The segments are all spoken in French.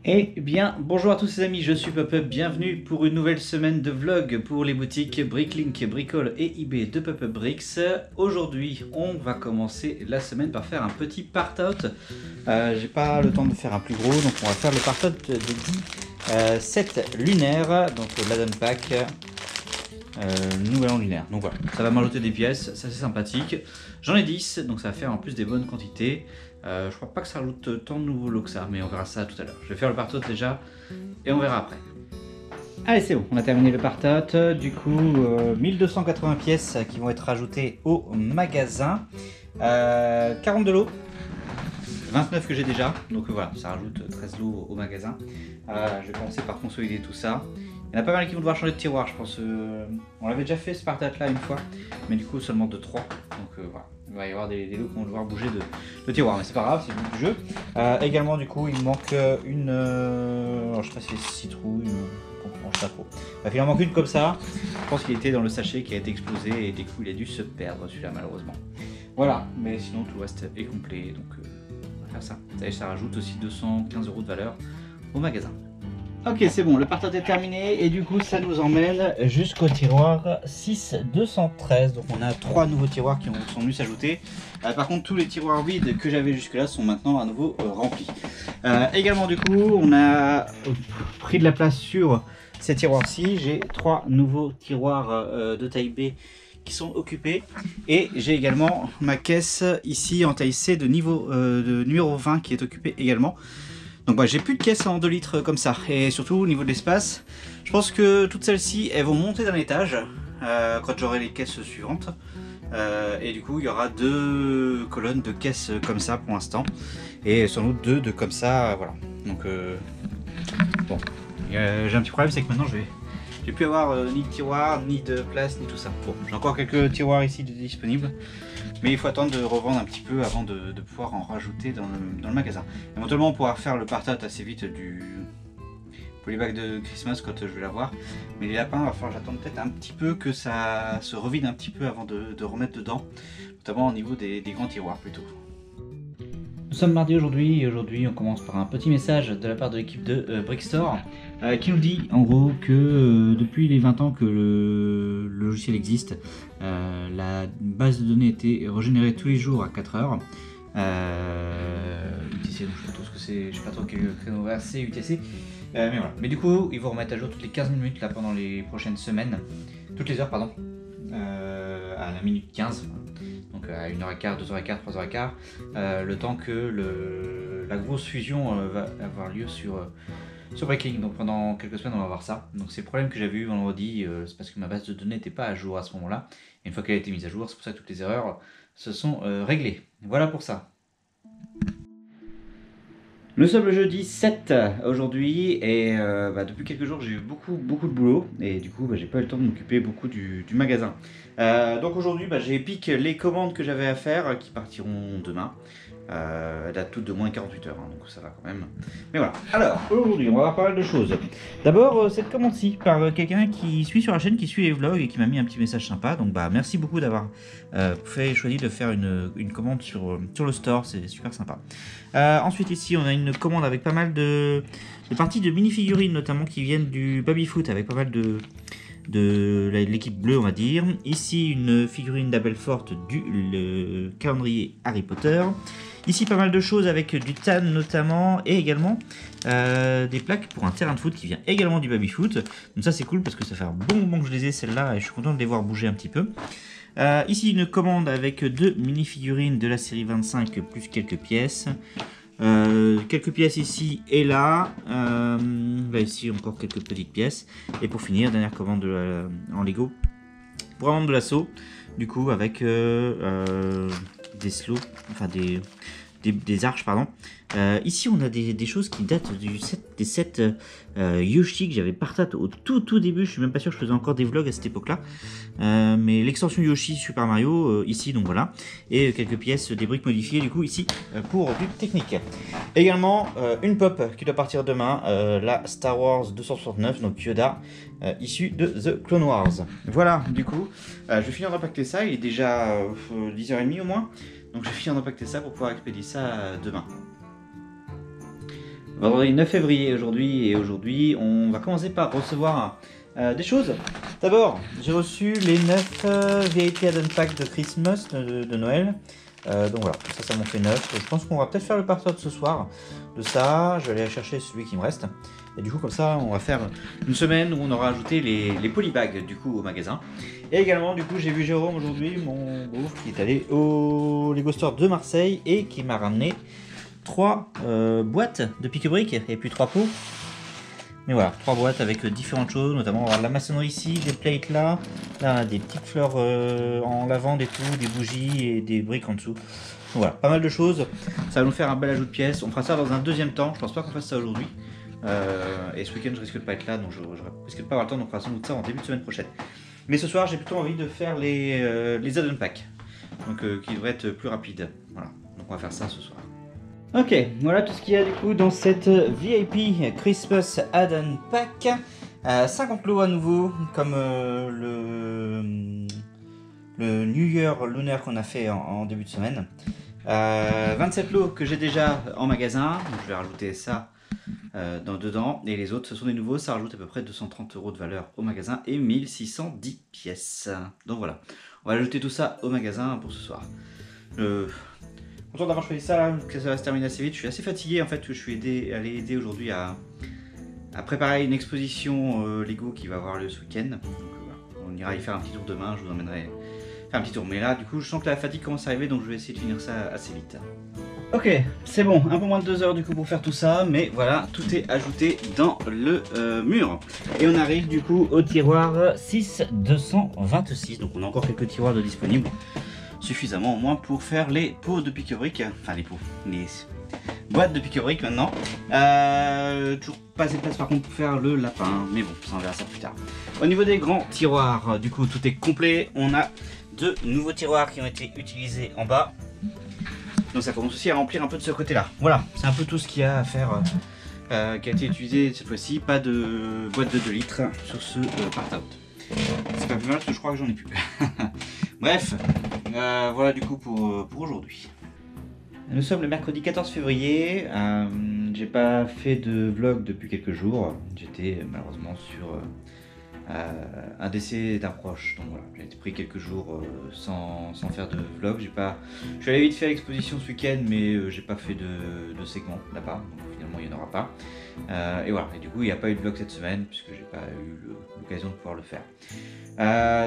Eh bien, bonjour à tous les amis, je suis Pop-Up, bienvenue pour une nouvelle semaine de vlog pour les boutiques Bricklink, Bricole et eBay de Pop-Up Bricks. Aujourd'hui, on va commencer la semaine par faire un petit part-out. J'ai pas le temps de faire un plus gros, donc on va faire le part-out de 10 sets lunaires, donc l'add-on pack nouvel an lunaire. Donc voilà, ça va m'ajouter des pièces, ça c'est sympathique. J'en ai 10, donc ça va faire en plus des bonnes quantités. Je crois pas que ça rajoute tant de nouveaux lots que ça, mais on verra ça tout à l'heure. Je vais faire le part-out déjà et on verra après. Allez, c'est bon, on a terminé le part-out. Du coup, 1280 pièces qui vont être rajoutées au magasin. 42 lots, 29 que j'ai déjà, donc voilà, ça rajoute 13 lots au magasin. Je vais commencer par consolider tout ça. Il y en a pas mal qui vont devoir changer de tiroir, je pense. On l'avait déjà fait ce part-out là une fois, mais du coup seulement de 3. Donc voilà, il va y avoir des lots qui vont devoir bouger de tiroir, mais c'est pas grave, c'est le but du jeu. Également, du coup, il me manque une. Alors, je sais pas si c'est citrouille ou je sais pas trop. Bref, il en manque une comme ça. Je pense qu'il était dans le sachet qui a été explosé et du coup il a dû se perdre celui-là malheureusement. Voilà, mais sinon tout le reste est complet, donc on va faire ça. Ça rajoute aussi 215 € de valeur au magasin. Ok, c'est bon, le part-out est terminé et du coup ça nous emmène jusqu'au tiroir 6213. Donc on a 3 nouveaux tiroirs qui sont venus s'ajouter. Par contre, tous les tiroirs vides que j'avais jusque là sont maintenant à nouveau remplis. Également, du coup, on a pris de la place sur ces tiroirs-ci. J'ai 3 nouveaux tiroirs de taille B qui sont occupés, et j'ai également ma caisse ici en taille C de numéro 20 qui est occupée également. Donc bah, j'ai plus de caisses en 2 litres comme ça, et surtout au niveau de l'espace, je pense que toutes celles-ci elles vont monter d'un étage quand j'aurai les caisses suivantes, et du coup il y aura 2 colonnes de caisses comme ça pour l'instant, et sans doute 2 de comme ça, voilà. Donc bon, j'ai un petit problème, c'est que maintenant j'ai plus avoir ni de tiroir, ni de place, ni tout ça. Bon, j'ai encore quelques tiroirs ici disponibles, mais il faut attendre de revendre un petit peu avant de pouvoir en rajouter dans le magasin. Éventuellement, on pourra faire le part-out assez vite pour les bagues de Christmas quand je vais l'avoir. Mais les lapins, il va falloir j'attends peut-être un petit peu que ça se revide un petit peu avant de remettre dedans, notamment au niveau des grands tiroirs plutôt. Nous sommes mardi aujourd'hui, et aujourd'hui on commence par un petit message de la part de l'équipe de Brickstore qui nous dit en gros que depuis les 20 ans que le logiciel existe, la base de données a été régénérée tous les jours à 4 heures. UTC, donc je sais pas trop ce que c'est, je sais pas trop quel créneau horaire c'est UTC, mais voilà. Mais du coup, ils vont remettre à jour toutes les 15 minutes là pendant les prochaines semaines, toutes les heures pardon, à la minute 15. Donc à 1h15, 2h15, 3h15, le temps que la grosse fusion va avoir lieu sur Bricklink. Donc pendant quelques semaines on va voir ça. Donc ces problèmes que j'avais eu vendredi, c'est parce que ma base de données n'était pas à jour à ce moment-là. Et une fois qu'elle a été mise à jour, c'est pour ça que toutes les erreurs se sont réglées. Voilà pour ça. Nous sommes le jeudi 7 aujourd'hui, et depuis quelques jours j'ai eu beaucoup de boulot, et du coup j'ai pas eu le temps de m'occuper beaucoup du magasin. Donc aujourd'hui j'ai piqué les commandes que j'avais à faire qui partiront demain. Date toutes de moins 48 heures, hein, donc ça va quand même. Mais voilà. Alors aujourd'hui on va voir pas mal de choses. D'abord cette commande-ci par quelqu'un qui suit sur la chaîne, qui suit les vlogs et qui m'a mis un petit message sympa. Donc merci beaucoup d'avoir choisi de faire une commande sur le store, c'est super sympa. Ensuite ici on a une commande avec pas mal de parties de mini-figurines notamment qui viennent du baby-foot, avec pas mal de l'équipe bleue on va dire. Ici une figurine d'Abelfort du calendrier Harry Potter. Ici pas mal de choses avec du tan notamment, et également des plaques pour un terrain de foot qui vient également du baby-foot. Donc ça c'est cool parce que ça fait un bon moment que je les ai celles-là, et je suis content de les voir bouger un petit peu. Ici une commande avec 2 mini-figurines de la série 25 plus quelques pièces. Quelques pièces ici et là. Là ici encore quelques petites pièces. Et pour finir, dernière commande en Lego pour un membre de l'assaut. Du coup avec des slots, enfin des arches pardon. Ici on a des choses qui datent des sets Yoshi que j'avais partagé au tout début. Je suis même pas sûr que je faisais encore des vlogs à cette époque là, mais l'extension Yoshi Super Mario ici, donc voilà, et quelques pièces, des briques modifiées du coup ici pour du technique. Également une pop qui doit partir demain, la Star Wars 269, donc Yoda, issue de The Clone Wars. Voilà, du coup je vais finir d'impacter ça, il est déjà 10h30 au moins. Donc je vais finir d'impacter ça pour pouvoir expédier ça demain. Vendredi 9 février aujourd'hui, et aujourd'hui on va commencer par recevoir des choses. D'abord, j'ai reçu les 9 VIP Add-on Pack de Christmas de Noël. Donc voilà, ça m'en fait 9. Je pense qu'on va peut-être faire le partage ce soir de ça. Je vais aller chercher celui qui me reste. Et du coup, comme ça, on va faire une semaine où on aura ajouté les polybags du coup au magasin. Et également, du coup, j'ai vu Jérôme aujourd'hui, mon beauf, qui est allé au Lego Store de Marseille et qui m'a ramené 3 boîtes de pique-briques et puis 3 pots. Mais voilà, 3 boîtes avec différentes choses, notamment de la maçonnerie ici, des plates là, là on a des petites fleurs en lavande et tout, des bougies et des briques en dessous. Donc voilà, pas mal de choses. Ça va nous faire un bel ajout de pièces. On fera ça dans un deuxième temps. Je pense pas qu'on fasse ça aujourd'hui. Et ce week-end je risque de pas être là, donc je risque de pas avoir le temps, donc on fera sans doute ça en début de semaine prochaine. Mais ce soir j'ai plutôt envie de faire les add-on packs, donc qui devraient être plus rapides. Voilà, donc on va faire ça ce soir. Ok, voilà tout ce qu'il y a du coup dans cette VIP Christmas Add-on Pack. 50 lots à nouveau, comme le New Year Lunar qu'on a fait en début de semaine. 27 lots que j'ai déjà en magasin, donc je vais rajouter ça dedans. Et les autres, ce sont des nouveaux, ça rajoute à peu près 230 € de valeur au magasin et 1610 pièces. Donc voilà, on va ajouter tout ça au magasin pour ce soir. Content d'avoir choisi ça, là, que ça va se terminer assez vite. Je suis assez fatigué en fait, je suis allé aider aujourd'hui à préparer une exposition Lego qui va avoir lieu ce week-end. Donc voilà, on ira y faire un petit tour demain, je vous emmènerai faire un petit tour. Mais là du coup je sens que la fatigue commence à arriver, donc je vais essayer de finir ça assez vite. Ok, c'est bon, un peu moins de 2 heures du coup pour faire tout ça, mais voilà, tout est ajouté dans le mur. Et on arrive du coup au tiroir 6226, donc on a encore quelques tiroirs de disponibles. Suffisamment au moins pour faire les pots de pique-briques, enfin les pots, les boîtes de pique-briques maintenant. Toujours pas assez de place par contre pour faire le lapin, mais bon, ça on verra ça plus tard. Au niveau des grands tiroirs, du coup tout est complet. On a 2 nouveaux tiroirs qui ont été utilisés en bas. Donc ça commence aussi à remplir un peu de ce côté-là. Voilà, c'est un peu tout ce qu'il y a à faire qui a été utilisé cette fois-ci. Pas de boîte de 2 litres sur ce part-out. C'est pas plus mal parce que je crois que j'en ai plus. Bref, voilà du coup pour aujourd'hui. Nous sommes le mercredi 14 février. J'ai pas fait de vlog depuis quelques jours. J'étais malheureusement sur un décès d'un proche. Donc voilà, j'ai pris quelques jours sans faire de vlog. Je suis allé vite faire l'exposition ce week-end, mais j'ai pas fait de segment là-bas. Donc finalement il n'y en aura pas. Et voilà, et du coup il n'y a pas eu de vlog cette semaine puisque j'ai pas eu l'occasion de pouvoir le faire.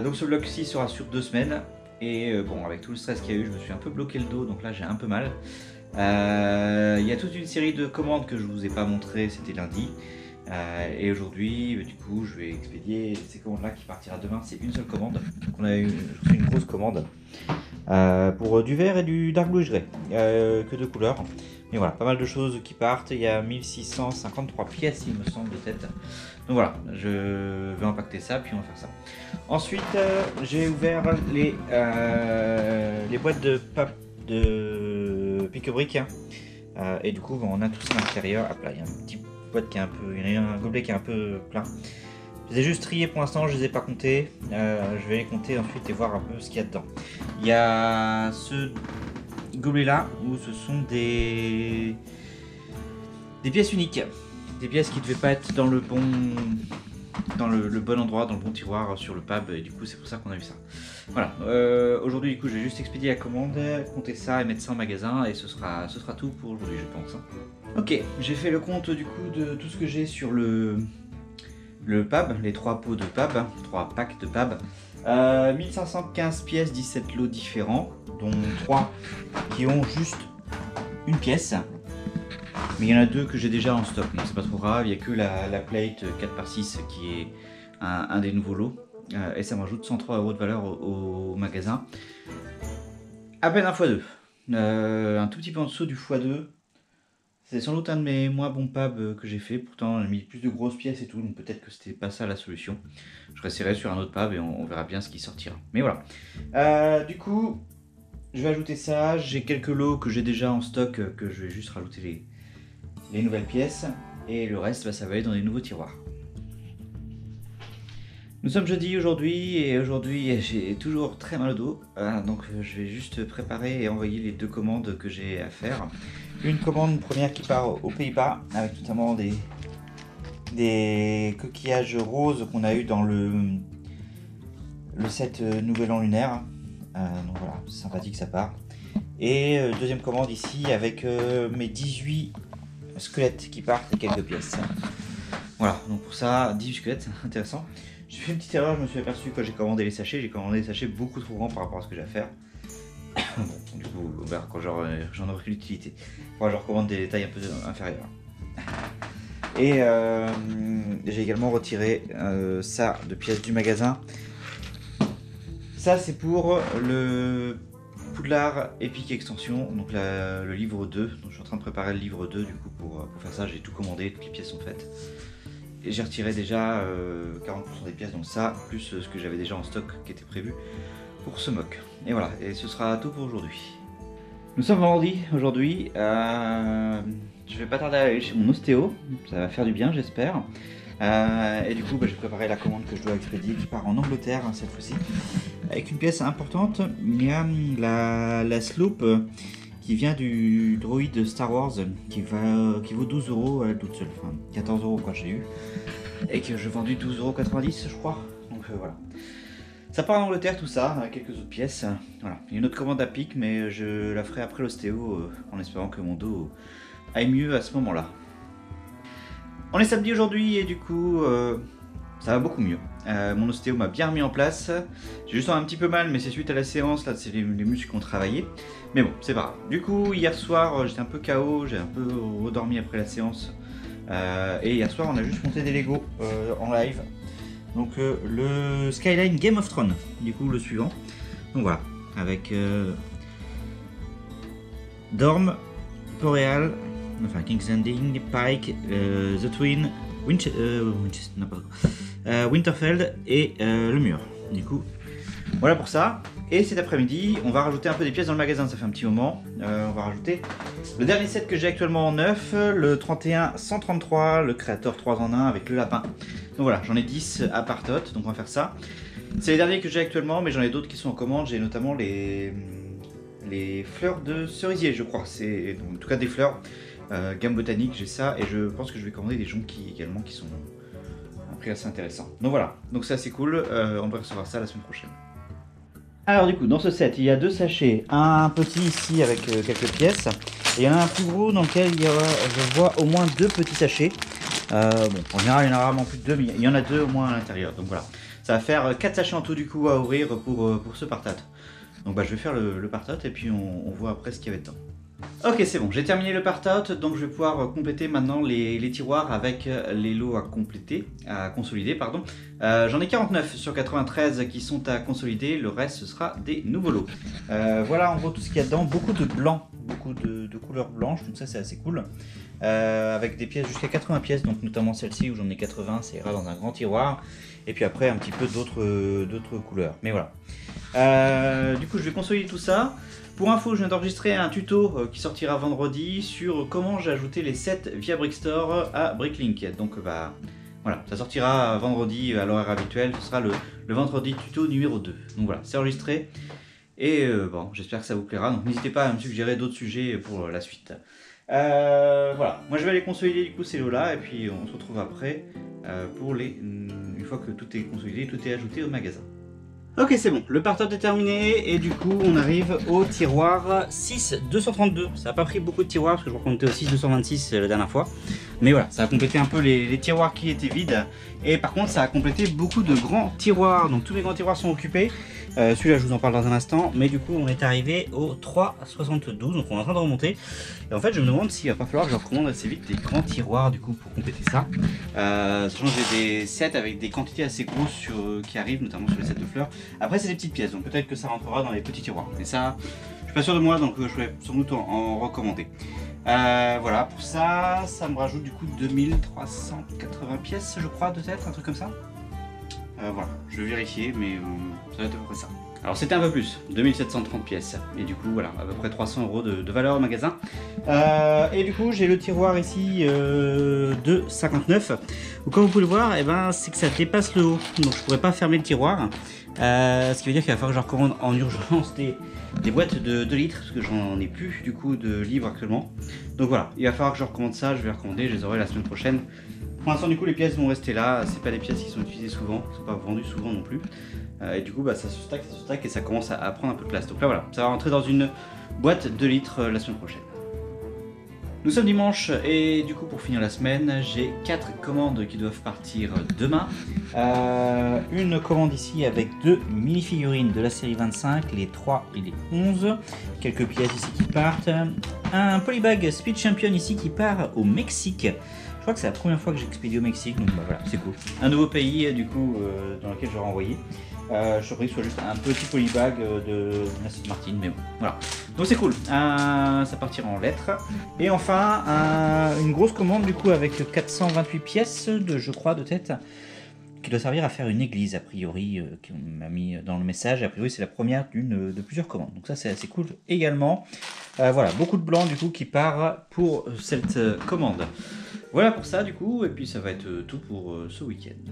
Donc ce vlog-ci sera sur 2 semaines. Et bon, avec tout le stress qu'il y a eu, je me suis un peu bloqué le dos, donc là j'ai un peu mal. Il y a toute une série de commandes que je vous ai pas montré, c'était lundi. Et aujourd'hui, du coup, je vais expédier ces commandes-là qui partira demain. C'est une seule commande. Donc on a eu une grosse commande pour du vert et du dark blue grey, que 2 couleurs. Mais voilà, pas mal de choses qui partent. Il y a 1653 pièces, il me semble, de tête. Donc voilà, je vais impacter ça, puis on va faire ça. Ensuite, j'ai ouvert les boîtes de pique-briques. Et du coup, on a tout ça à l'intérieur. Hop là, il y a une petite boîte qui est un peu, il y a un gobelet qui est un peu plein. Je les ai juste triés pour l'instant, je les ai pas comptés. Je vais les compter ensuite et voir un peu ce qu'il y a dedans. Il y a ce gobelet là où ce sont des pièces uniques. Des pièces qui ne devaient pas être dans le bon endroit, dans le bon tiroir sur le pab, et du coup c'est pour ça qu'on a eu ça. Voilà, aujourd'hui du coup je vais juste expédier la commande, compter ça et mettre ça en magasin, et ce sera tout pour aujourd'hui je pense. Ok, j'ai fait le compte du coup de tout ce que j'ai sur le pab, les 3 pots de pab, 3 packs de pab. 1515 pièces, 17 lots différents, dont 3 qui ont juste une pièce. Mais il y en a 2 que j'ai déjà en stock, donc c'est pas trop grave. Il n'y a que la plate 4x6 qui est un des nouveaux lots. Et ça m'ajoute 103 € de valeur au magasin. À peine un x2. Un tout petit peu en dessous du x2. C'est sans doute un de mes moins bons pabs que j'ai fait. Pourtant, j'ai mis plus de grosses pièces et tout, donc peut-être que c'était pas ça la solution. Je réessayerai sur un autre pab et on verra bien ce qui sortira. Mais voilà. Du coup, je vais ajouter ça. J'ai quelques lots que j'ai déjà en stock que je vais juste rajouter les nouvelles pièces, et le reste ça va aller dans les nouveaux tiroirs. Nous sommes jeudi aujourd'hui, et aujourd'hui j'ai toujours très mal au dos, donc je vais juste préparer et envoyer les 2 commandes que j'ai à faire. une commande première qui part aux Pays-Bas, avec notamment des coquillages roses qu'on a eu dans le set Nouvel An lunaire. Donc voilà, c'est sympathique, ça part. Et deuxième commande ici avec mes 18 squelettes qui partent et quelques pièces. Voilà, donc pour ça, 18 squelettes, intéressant. J'ai fait une petite erreur, je me suis aperçu quand j'ai commandé les sachets. J'ai commandé des sachets beaucoup trop grands par rapport à ce que j'ai à faire. Bon, du coup, on verra quand j'en aurai l'utilité. Moi, je recommande des tailles un peu inférieures. Et j'ai également retiré ça de pièces du magasin. Ça, c'est pour le Poudlard Epic Extension, donc le livre 2. Donc, je suis en train de préparer le livre 2 du coup pour faire ça. J'ai tout commandé, toutes les pièces sont faites. Et j'ai retiré déjà 40% des pièces, donc ça, plus ce que j'avais déjà en stock qui était prévu pour ce mock. Et voilà, et ce sera tout pour aujourd'hui. Nous sommes vendredi aujourd'hui. Je vais pas tarder à aller chez mon ostéo, ça va faire du bien j'espère. Et du coup j'ai préparé la commande que je dois expédier qui part en Angleterre cette fois-ci. Avec une pièce importante, il y a la slope qui vient du droïde Star Wars qui vaut 12 € à elle toute seule, enfin 14 € quand j'ai eu. Et que je vendis 12,90 € je crois. Donc voilà. Ça part en Angleterre tout ça, avec quelques autres pièces. Voilà. Il y a une autre commande à pic, mais je la ferai après l'ostéo en espérant que mon dos aille mieux à ce moment-là. On est samedi aujourd'hui et du coup ça va beaucoup mieux. Mon ostéo m'a bien remis en place. J'ai juste un petit peu mal, mais c'est suite à la séance, là c'est les muscles qui ont travaillé. Mais bon, c'est pas grave. Du coup, hier soir j'étais un peu KO, j'ai un peu redormi après la séance. Et hier soir on a juste monté des Lego en live. Donc le Skyline Game of Thrones, du coup le suivant. Donc voilà, avec Dorm, Boreal, enfin King's Landing, Pike, The Twin, Winterfell et le mur. Du coup, voilà pour ça. Et cet après-midi, on va rajouter un peu des pièces dans le magasin, ça fait un petit moment. On va rajouter le dernier set que j'ai actuellement en neuf, le 31-133, le créateur 3 en 1 avec le lapin. Donc voilà, j'en ai 10 à partot, donc on va faire ça. C'est les derniers que j'ai actuellement, mais j'en ai d'autres qui sont en commande. J'ai notamment les fleurs de cerisier, je crois. C'est en tout cas des fleurs, gamme botanique, j'ai ça. Et je pense que je vais commander des jonquilles également qui sont à un prix assez intéressant. Donc voilà, donc c'est assez cool, on va recevoir ça la semaine prochaine. Alors du coup, dans ce set, il y a deux sachets. Un petit ici avec quelques pièces. Et il y en a un plus gros dans lequel il y a, je vois au moins deux petits sachets. Bon, en général, il y en a rarement plus de deux, mais il y en a deux au moins à l'intérieur. Donc voilà, ça va faire 4 sachets en tout du coup à ouvrir pour ce partat. Donc bah, je vais faire le partat et puis on voit après ce qu'il y avait dedans. Ok, c'est bon, j'ai terminé le partout, donc je vais pouvoir compléter maintenant les tiroirs avec les lots à consolider, pardon. J'en ai 49 sur 93 qui sont à consolider, le reste ce sera des nouveaux lots. Voilà en gros tout ce qu'il y a dedans, beaucoup de blanc, beaucoup de couleurs blanches, donc ça c'est assez cool. Avec des pièces jusqu'à 80 pièces, donc notamment celle-ci où j'en ai 80, ça ira dans un grand tiroir. Et puis après un petit peu d'autres couleurs, mais voilà. Du coup je vais consolider tout ça. Pour info, je viens d'enregistrer un tuto qui sortira vendredi sur comment j'ai ajouté les sets via Brickstore à Bricklink. Donc bah voilà, ça sortira vendredi à l'horaire habituel, ce sera le vendredi tuto numéro 2. Donc voilà, c'est enregistré et bon, j'espère que ça vous plaira. Donc n'hésitez pas à me suggérer d'autres sujets pour la suite. Voilà, moi je vais aller consolider du coup ces lots là et puis on se retrouve après pour une fois que tout est consolidé, tout est ajouté au magasin. Ok, c'est bon, le partout est terminé et du coup on arrive au tiroir 6-232. Ça n'a pas pris beaucoup de tiroirs parce que je crois qu'on était au 6-226 la dernière fois. Mais voilà, ça a complété un peu les tiroirs qui étaient vides. Et par contre ça a complété beaucoup de grands tiroirs. Donc tous les grands tiroirs sont occupés. Celui-là je vous en parle dans un instant. Mais du coup on est arrivé au 3-72. Donc on est en train de remonter. Et en fait je me demande s'il va pas falloir que je recommande assez vite des grands tiroirs du coup pour compléter ça. Sachant que j'ai des sets avec des quantités assez grosses qui arrivent, notamment sur les sets de fleurs. Après c'est des petites pièces, donc peut-être que ça rentrera dans les petits tiroirs. Mais ça, je suis pas sûr de moi, donc je vais sans doute en recommander. Voilà, pour ça, ça me rajoute du coup 2380 pièces, je crois, peut-être, un truc comme ça. Voilà, je vais vérifier, mais ça va être à peu près ça. Alors c'était un peu plus, 2730 pièces, et du coup voilà, à peu près 300 € de valeur au magasin. Et du coup j'ai le tiroir ici de 59, où comme vous pouvez le voir, eh ben, c'est que ça dépasse le haut, donc je pourrais pas fermer le tiroir. Ce qui veut dire qu'il va falloir que je recommande en urgence des boîtes de 2 litres, parce que j'en ai plus du coup de livres actuellement. Donc voilà, il va falloir que je recommande ça, je vais recommander, je les aurai la semaine prochaine. Pour l'instant, du coup, les pièces vont rester là, c'est pas des pièces qui sont utilisées souvent, qui sont pas vendues souvent non plus. Et du coup, bah, ça se stack et ça commence à prendre un peu de place. Donc là voilà, ça va rentrer dans une boîte de litres la semaine prochaine. Nous sommes dimanche et du coup pour finir la semaine, j'ai 4 commandes qui doivent partir demain. Une commande ici avec 2 mini-figurines de la série 25, les 3 et les 11. Quelques pièces ici qui partent. Un polybag Speed Champion ici qui part au Mexique. Je crois que c'est la première fois que j'expédie au Mexique, donc bah, voilà, c'est cool. Un nouveau pays du coup dans lequel je vais renvoyer. Je suis surpris que ce soit juste un petit polybag de Aston Martin, mais bon, voilà. Donc c'est cool, ça partira en lettres. Et enfin, une grosse commande du coup avec 428 pièces, je crois, de tête, qui doit servir à faire une église, a priori, qu'on m'a mis dans le message. A priori, c'est la première de plusieurs commandes. Donc ça, c'est assez cool également. Voilà, beaucoup de blanc du coup qui part pour cette commande. Voilà pour ça du coup, et puis ça va être tout pour ce week-end.